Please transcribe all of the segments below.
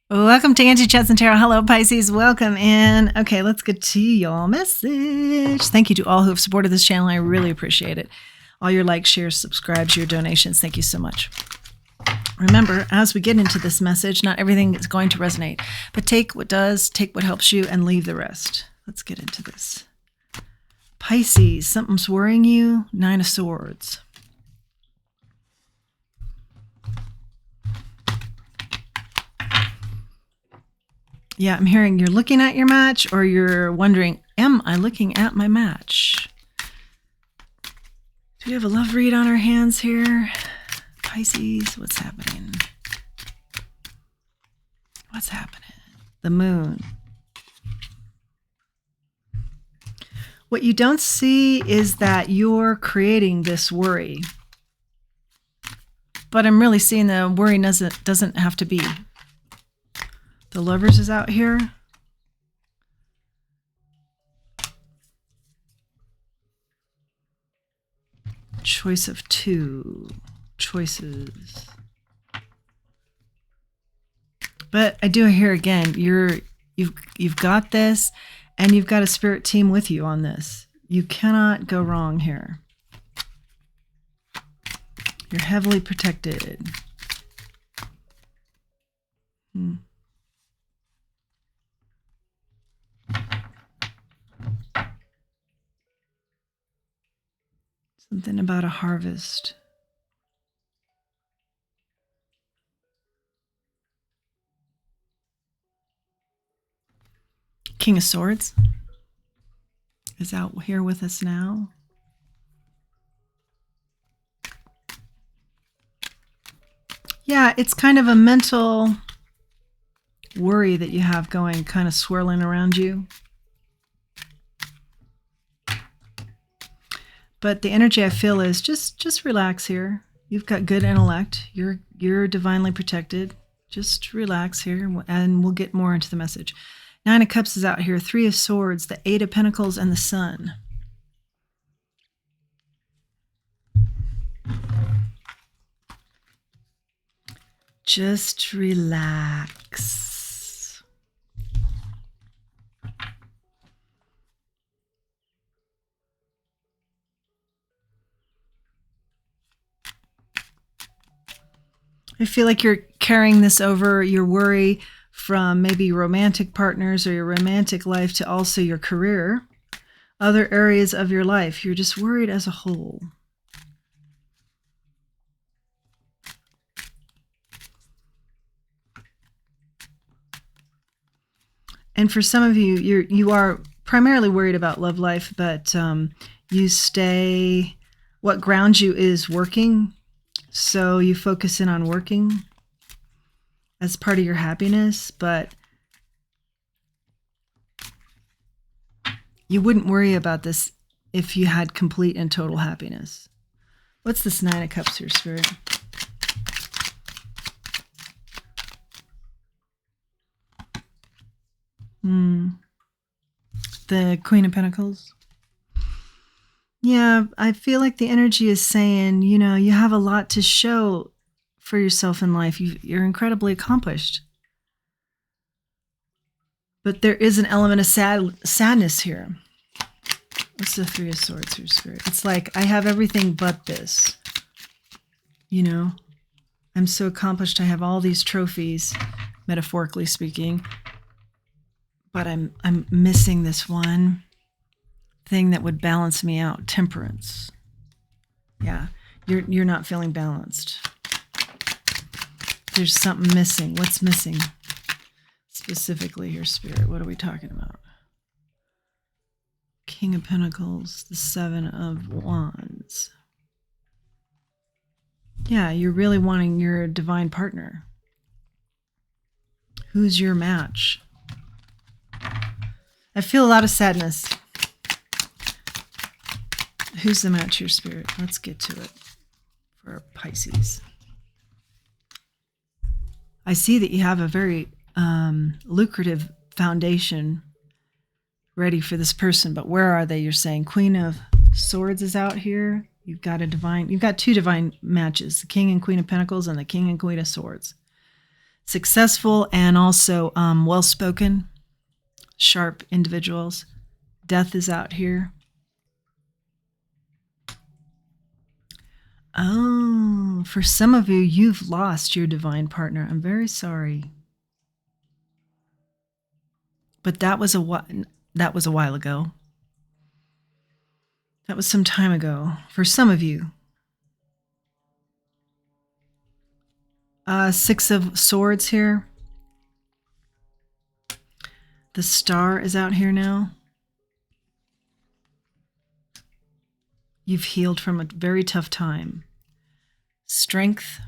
Welcome to Angie Chats and Tarot. Hello, Pisces. Welcome in. Okay, let's get to your message. Thank you to all who have supported this channel. I really appreciate it. All your likes, shares, subscribes, your donations. Thank you so much. Remember, as we get into this message, not everything is going to resonate, but take what does, take what helps you, and leave the rest. Let's get into this. Pisces, something's worrying you. 9 of Swords. Yeah, I'm hearing you're looking at your match, or you're wondering, am I looking at my match? Do we have a love read on our hands here? Pisces, what's happening? What's happening? The moon. What you don't see is that you're creating this worry. But I'm really seeing the worry doesn't have to be. The Lovers is out here. Choice of 2 choices. But I do hear again, you've got this, and you've got a spirit team with you on this. You cannot go wrong here. You're heavily protected. Something about a harvest. King of Swords is out here with us now. Yeah, it's kind of a mental worry that you have going, kind of swirling around you. But the energy I feel is just relax here. You've got good intellect. You're divinely protected. Just relax here, and we'll get more into the message. 9 of Cups is out here. 3 of Swords, the 8 of Pentacles, and the Sun. Just relax. I feel like you're carrying this over, your worry, from maybe romantic partners or your romantic life to also your career, other areas of your life. You're just worried as a whole. And for some of you, you are primarily worried about love life, but what grounds you is working. So you focus in on working as part of your happiness, but you wouldn't worry about this if you had complete and total happiness. What's this 9 of Cups here, Spirit? The Queen of Pentacles. Yeah, I feel like the energy is saying, you know, you have a lot to show for yourself in life. You're incredibly accomplished. But there is an element of sadness here. What's the 3 of Swords here, Spirit? It's like, I have everything but this. You know, I'm so accomplished. I have all these trophies, metaphorically speaking. But I'm missing this one thing that would balance me out. Temperance. Yeah, you're not feeling balanced. There's something missing. What's missing specifically here, Spirit? What are we talking about? King of Pentacles, the 7 of Wands. Yeah, you're really wanting your divine partner. Who's your match? I feel a lot of sadness. Who's the match here, Spirit? Let's get to it for Pisces. I see that you have a very lucrative foundation ready for this person, but where are they? You're saying Queen of Swords is out here. You've got 2 divine matches, the King and Queen of Pentacles and the King and Queen of Swords. successful and also well-spoken, sharp individuals. Death is out here. Oh, for some of you, you've lost your divine partner. I'm very sorry. But that was a while ago. That was some time ago for some of you. Six of Swords here. The Star is out here now. You've healed from a very tough time. Strength.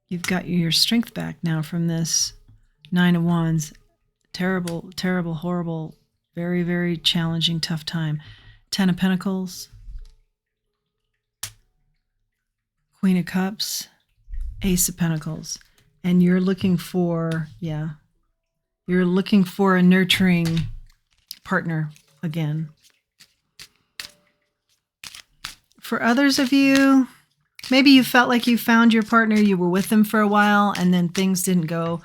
You've got your strength back now from this. Nine of Wands. Terrible, terrible, horrible, very, very challenging, tough time. Ten of Pentacles. Queen of Cups. Ace of Pentacles. And you're looking for, you're looking for a nurturing partner again. For others of you, maybe you felt like you found your partner, you were with them for a while, and then things didn't go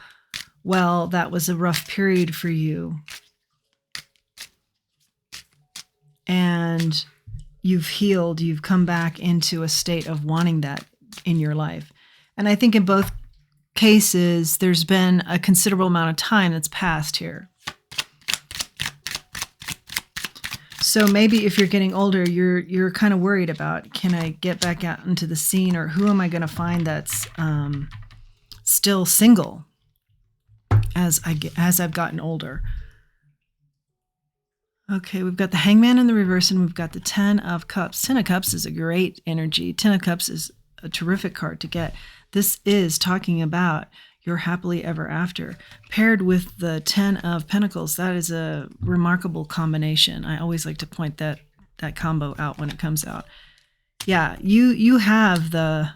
well. That was a rough period for you. And you've healed, you've come back into a state of wanting that in your life. And I think in both cases, there's been a considerable amount of time that's passed here. So maybe if you're getting older, you're kind of worried about, can I get back out into the scene, or who am I going to find that's still single as I've gotten older? Okay, we've got the Hangman in the reverse, and we've got the Ten of Cups. Ten of Cups is a great energy. Ten of Cups is a terrific card to get. This is talking about your happily ever after. Paired with the Ten of Pentacles, that is a remarkable combination. I always like to point that combo out when it comes out. Yeah, you have the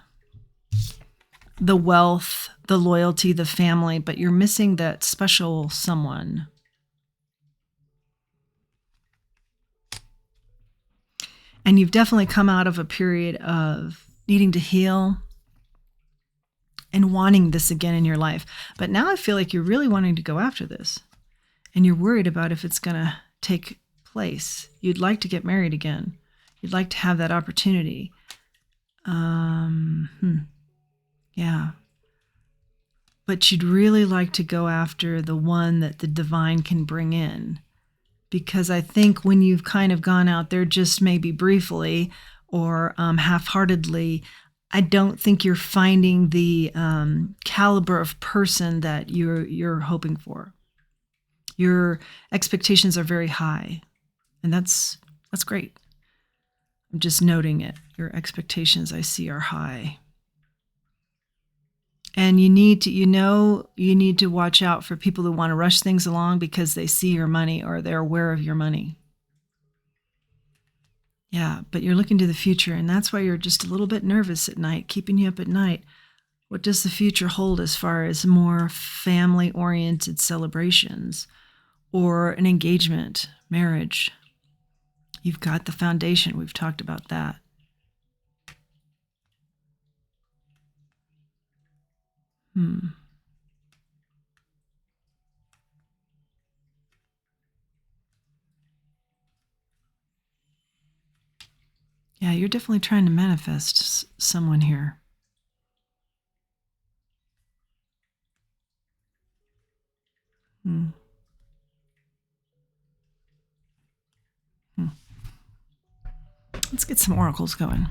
wealth, the loyalty, the family, but you're missing that special someone. And you've definitely come out of a period of needing to heal and wanting this again in your life. But now I feel like you're really wanting to go after this. And you're worried about if it's going to take place. You'd like to get married again. You'd like to have that opportunity. Yeah. But you'd really like to go after the one that the divine can bring in. Because I think when you've kind of gone out there just maybe briefly or half-heartedly, I don't think you're finding the caliber of person that you're hoping for. Your expectations are very high, and that's great. I'm just noting it. Your expectations, I see, are high. And you need to watch out for people who want to rush things along because they see your money or they're aware of your money. Yeah, but you're looking to the future, and that's why you're just a little bit nervous at night, keeping you up at night. What does the future hold as far as more family-oriented celebrations or an engagement, marriage? You've got the foundation. We've talked about that. Yeah, you're definitely trying to manifest someone here. Let's get some oracles going.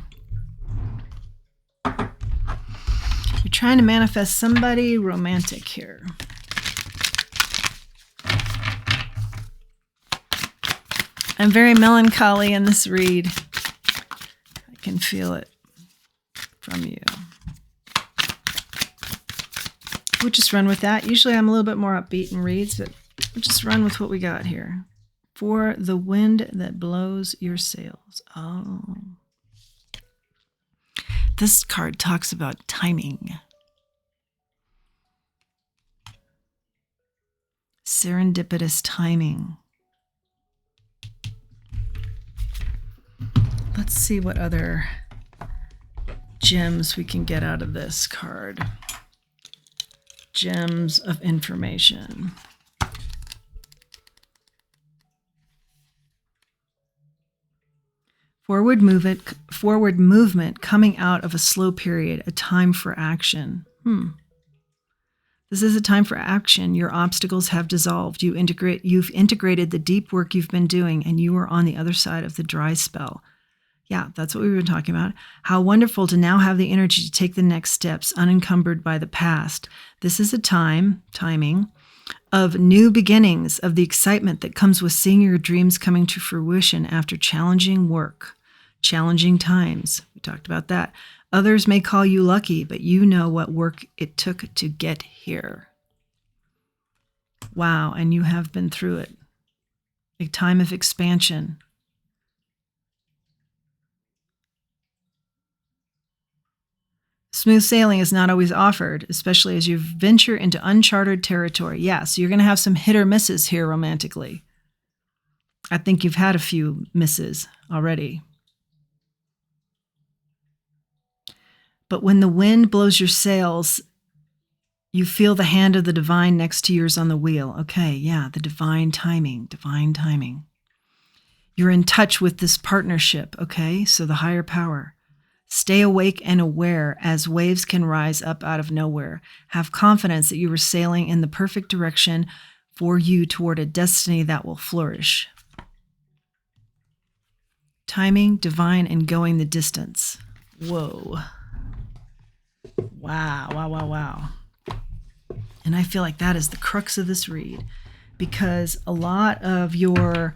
You're trying to manifest somebody romantic here. I'm very melancholy in this read. I can feel it from you. We'll just run with that. Usually I'm a little bit more upbeat in reads, but we'll just run with what we got here. For the wind that blows your sails. Oh. This card talks about timing. Serendipitous timing. Let's see what other gems we can get out of this card. gems of information. Forward movement coming out of a slow period, a time for action. This is a time for action. Your obstacles have dissolved. You've integrated the deep work you've been doing, and you are on the other side of the dry spell. Yeah, that's what we've been talking about. How wonderful to now have the energy to take the next steps unencumbered by the past. This is a timing of new beginnings, of the excitement that comes with seeing your dreams coming to fruition after challenging work, challenging times. We talked about that. Others may call you lucky, but you know what work it took to get here. Wow, and you have been through it. A time of expansion. Smooth sailing is not always offered, especially as you venture into uncharted territory. Yeah, so you're going to have some hit or misses here romantically. I think you've had a few misses already. But when the wind blows your sails, you feel the hand of the divine next to yours on the wheel. Okay, yeah, the divine timing. You're in touch with this partnership, okay? So the higher power. Stay awake and aware as waves can rise up out of nowhere. Have confidence that you are sailing in the perfect direction for you toward a destiny that will flourish. Timing, divine, and going the distance. Whoa. Wow. And I feel like that is the crux of this read, because a lot of your,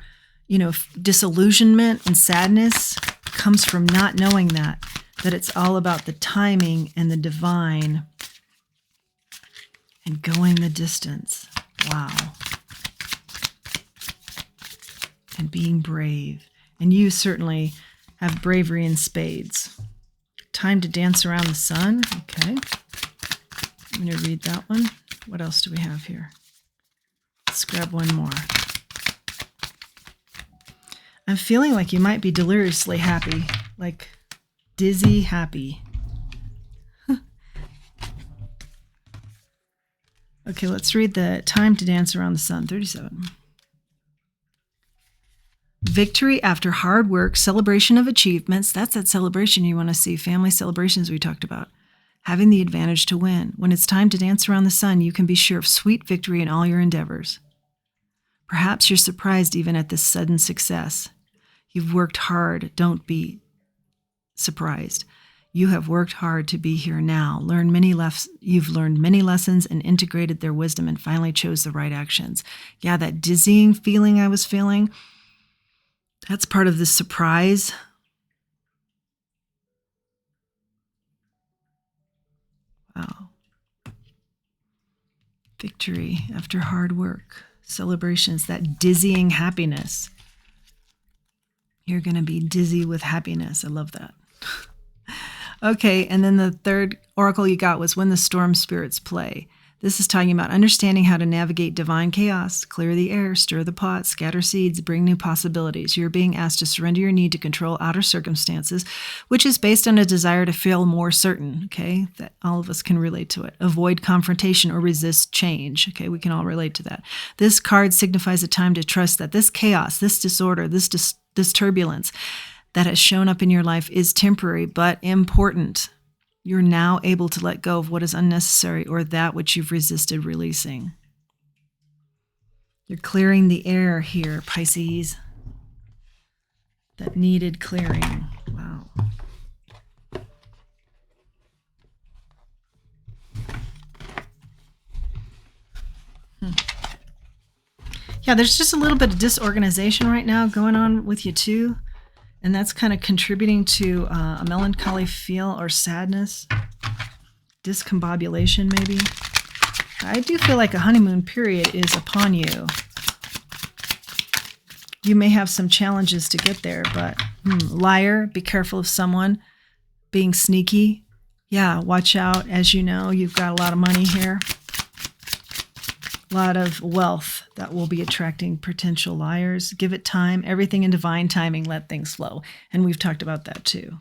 disillusionment and sadness comes from not knowing that it's all about the timing and the divine and going the distance. Wow. And being brave. And you certainly have bravery in spades. Time to dance around the sun. Okay. I'm going to read that one. What else do we have here? Let's grab one more. I'm feeling like you might be deliriously happy, like dizzy happy. Okay, let's read the time to dance around the sun, 37. Victory after hard work, celebration of achievements. That's that celebration you want to see, family celebrations we talked about. Having the advantage to win. When it's time to dance around the sun, you can be sure of sweet victory in all your endeavors. Perhaps you're surprised even at this sudden success. You've worked hard. Don't be surprised. You have worked hard to be here now. You've learned many lessons and integrated their wisdom and finally chose the right actions. Yeah, that dizzying feeling I was feeling, that's part of the surprise. Wow. Victory after hard work. Celebrations, that dizzying happiness. You're going to be dizzy with happiness. I love that. Okay, and then the third oracle you got was when the storm spirits play. This is talking about understanding how to navigate divine chaos, clear the air, stir the pot, scatter seeds, bring new possibilities. You're being asked to surrender your need to control outer circumstances, which is based on a desire to feel more certain, okay? That all of us can relate to it. Avoid confrontation or resist change, okay? We can all relate to that. This card signifies a time to trust that this chaos, this disorder, this turbulence that has shown up in your life is temporary but important. You're now able to let go of what is unnecessary or that which you've resisted releasing. You're clearing the air here, Pisces. That needed clearing. Wow. Yeah, there's just a little bit of disorganization right now going on with you too. And that's kind of contributing to a melancholy feel or sadness, discombobulation maybe. I do feel like a honeymoon period is upon you. You may have some challenges to get there, but liar, be careful of someone being sneaky. Yeah, watch out. As you know, you've got a lot of money here. A lot of wealth that will be attracting potential liars. Give it time. Everything in divine timing, let things flow. And we've talked about that too.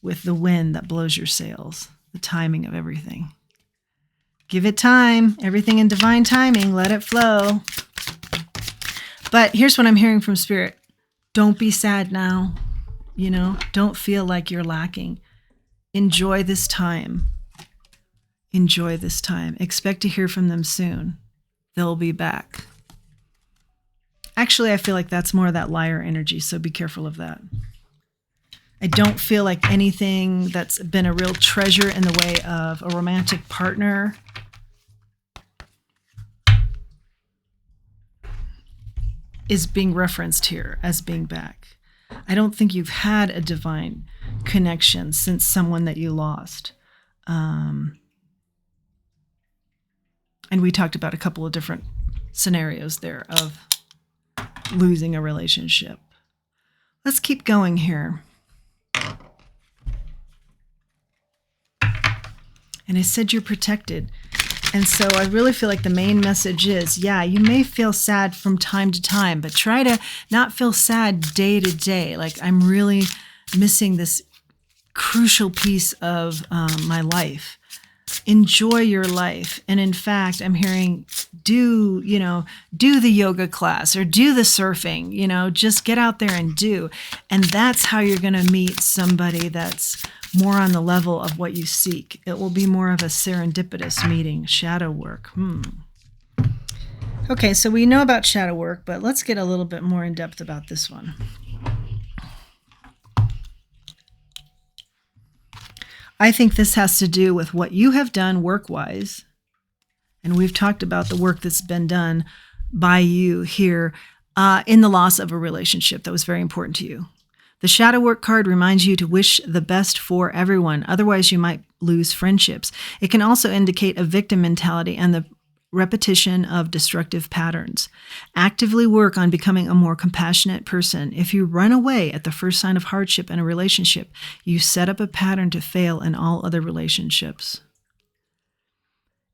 With the wind that blows your sails. The timing of everything. Give it time. Everything in divine timing. Let it flow. But here's what I'm hearing from Spirit. Don't be sad now. Don't feel like you're lacking. Enjoy this time. Enjoy this time. Expect to hear from them soon. They'll be back. Actually, I feel like that's more of that liar energy, so be careful of that. I don't feel like anything that's been a real treasure in the way of a romantic partner is being referenced here as being back. I don't think you've had a divine connection since someone that you lost. And we talked about a couple of different scenarios there of losing a relationship. Let's keep going here. And I said you're protected. And so I really feel like the main message is, yeah, you may feel sad from time to time, but try to not feel sad day to day. Like, I'm really missing this crucial piece of my life. Enjoy your life. And in fact, I'm hearing do the yoga class or do the surfing, just get out there and do. And that's how you're going to meet somebody that's more on the level of what you seek. It will be more of a serendipitous meeting, shadow work. Okay, so we know about shadow work, but let's get a little bit more in depth about this one. I think this has to do with what you have done work-wise. And we've talked about the work that's been done by you here in the loss of a relationship that was very important to you. The shadow work card reminds you to wish the best for everyone. Otherwise, you might lose friendships. It can also indicate a victim mentality and the repetition of destructive patterns. Actively work on becoming a more compassionate person. If you run away at the first sign of hardship in a relationship, you set up a pattern to fail in all other relationships.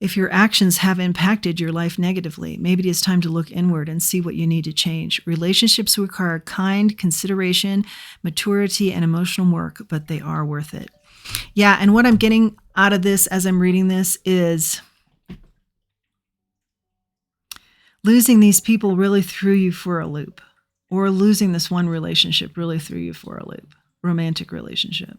If your actions have impacted your life negatively, maybe it is time to look inward and see what you need to change. Relationships require kind consideration, maturity, and emotional work, but they are worth it. Yeah, and what I'm getting out of this as I'm reading this is losing these people really threw you for a loop, or losing this one relationship really threw you for a loop, romantic relationship.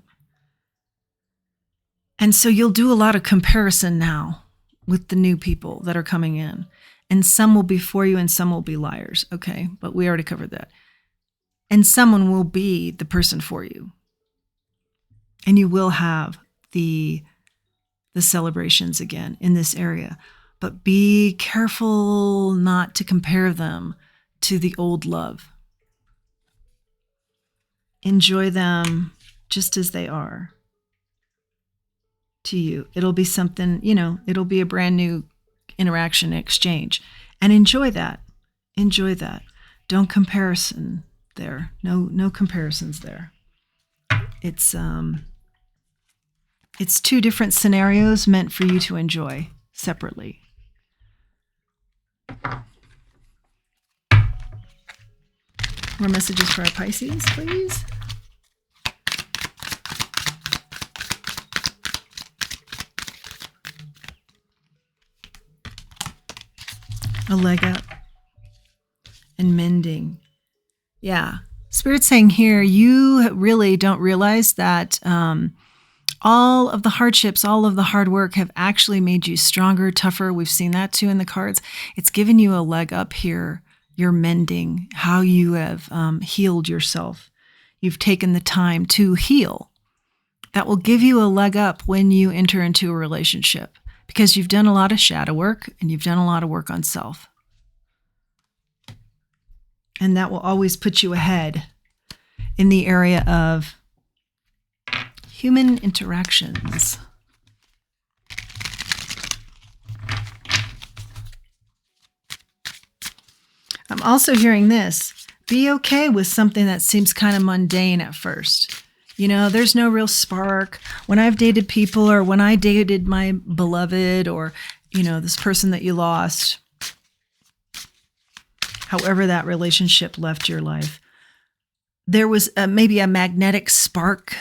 And so you'll do a lot of comparison now with the new people that are coming in. And some will be for you and some will be liars. Okay, but we already covered that. And someone will be the person for you. And you will have the celebrations again in this area. But be careful not to compare them to the old love. Enjoy them just as they are to you. It'll be something, it'll be a brand new interaction, exchange. And enjoy that. Enjoy that. Don't comparison there. No comparisons there. It's two different scenarios meant for you to enjoy separately. More messages for our Pisces, please. A leg up and mending. Yeah. Spirit's saying here, you really don't realize that all of the hardships, all of the hard work have actually made you stronger, tougher. We've seen that too in the cards. It's given you a leg up here. You're mending, how you have healed yourself. You've taken the time to heal. That will give you a leg up when you enter into a relationship because you've done a lot of shadow work and you've done a lot of work on self. And that will always put you ahead in the area of human interactions. I'm also hearing this. Be okay with something that seems kind of mundane at first. There's no real spark. When I've dated people or when I dated my beloved or, this person that you lost, however that relationship left your life, there was maybe a magnetic spark.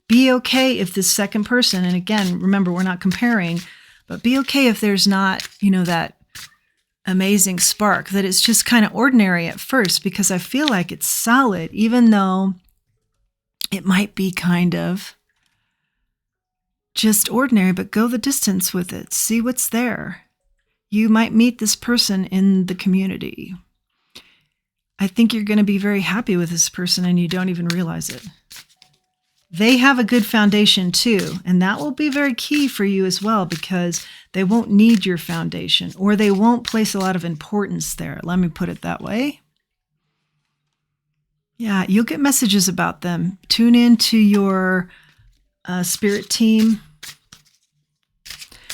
Be okay if this second person, and again, remember, we're not comparing, But be okay if there's not, that amazing spark, that it's just kind of ordinary at first, because I feel like it's solid, even though it might be kind of just ordinary, but go the distance with it. See what's there. You might meet this person in the community. I think you're going to be very happy with this person and you don't even realize it. They have a good foundation too, and that will be very key for you as well, because they won't need your foundation, or they won't place a lot of importance there. Let me put it that way. Yeah, you'll get messages about them. Tune into your spirit team.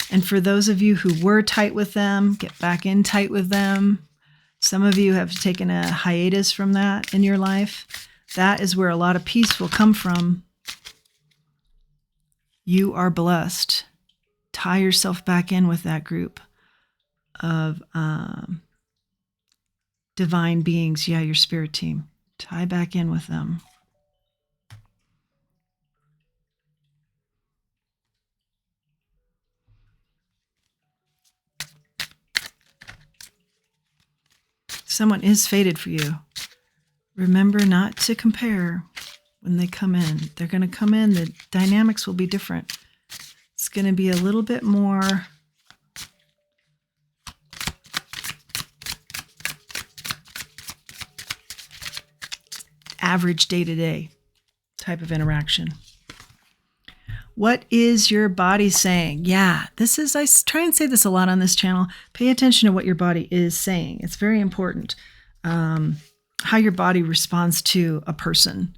And for those of you who were tight with them, get back in tight with them. Some of you have taken a hiatus from that in your life. That is where a lot of peace will come from. You are blessed. Tie yourself back in with that group of divine beings. Yeah, your spirit team. Tie back in with them. Someone is fated for you. Remember not to compare when they come in. They're going to come in. The dynamics will be different. It's going to be a little bit more average day-to-day type of interaction. What is your body saying? Yeah, I try and say this a lot on this channel. Pay attention to what your body is saying. It's very important. How your body responds to a person.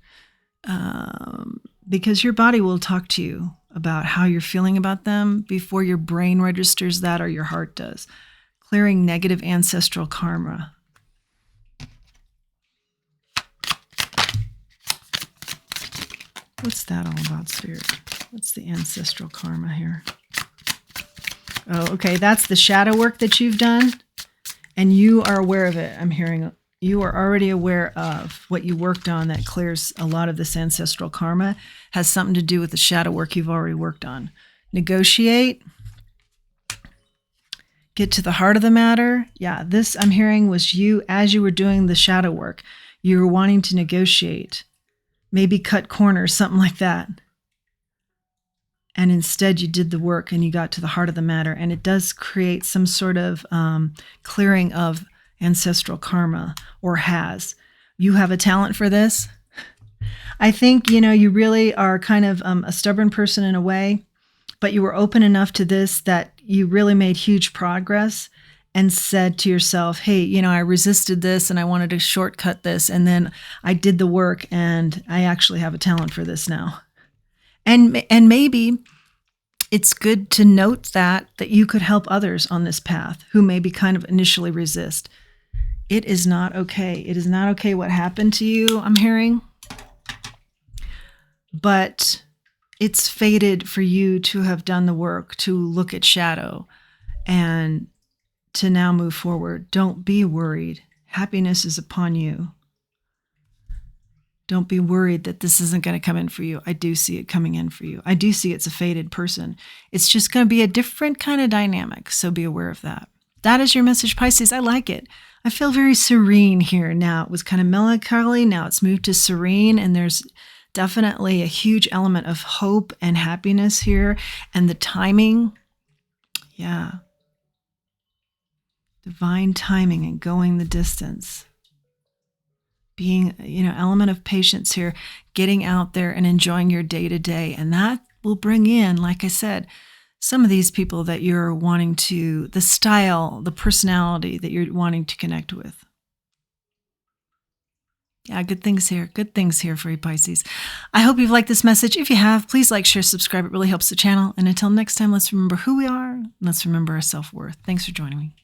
Because your body will talk to you about how you're feeling about them before your brain registers that or your heart does. Clearing negative ancestral karma. What's that all about, Spirit? What's the ancestral karma here? Oh, okay. That's the shadow work that you've done, and you are aware of it. I'm hearing you are already aware of what you worked on that clears a lot of this ancestral karma. Has something to do with the shadow work you've already worked on. Negotiate. Get to the heart of the matter. Yeah, this I'm hearing was you as you were doing the shadow work. You were wanting to negotiate. Maybe cut corners, something like that. And instead you did the work and you got to the heart of the matter. And it does create some sort of clearing of ancestral karma, or has. You have a talent for this. I think, you really are kind of a stubborn person in a way, but you were open enough to this that you really made huge progress and said to yourself, hey, I resisted this and I wanted to shortcut this. And then I did the work and I actually have a talent for this now. And maybe it's good to note that you could help others on this path who maybe kind of initially resist. It is not okay. It is not okay what happened to you, I'm hearing. But it's fated for you to have done the work, to look at shadow and to now move forward. Don't be worried. Happiness is upon you. Don't be worried that this isn't going to come in for you. I do see it coming in for you. I do see it's a fated person. It's just going to be a different kind of dynamic, so be aware of that. That is your message, Pisces. I like it. I feel very serene here now. It was kind of melancholy. Now it's moved to serene, and there's definitely a huge element of hope and happiness here. And the timing, yeah. Divine timing and going the distance. Being, element of patience here, getting out there and enjoying your day to day. And that will bring in, like I said, some of these people that you're wanting to, the style, the personality that you're wanting to connect with. Yeah, good things here. Good things here for you, Pisces. I hope you've liked this message. If you have, please like, share, subscribe. It really helps the channel. And until next time, let's remember who we are. Let's remember our self-worth. Thanks for joining me.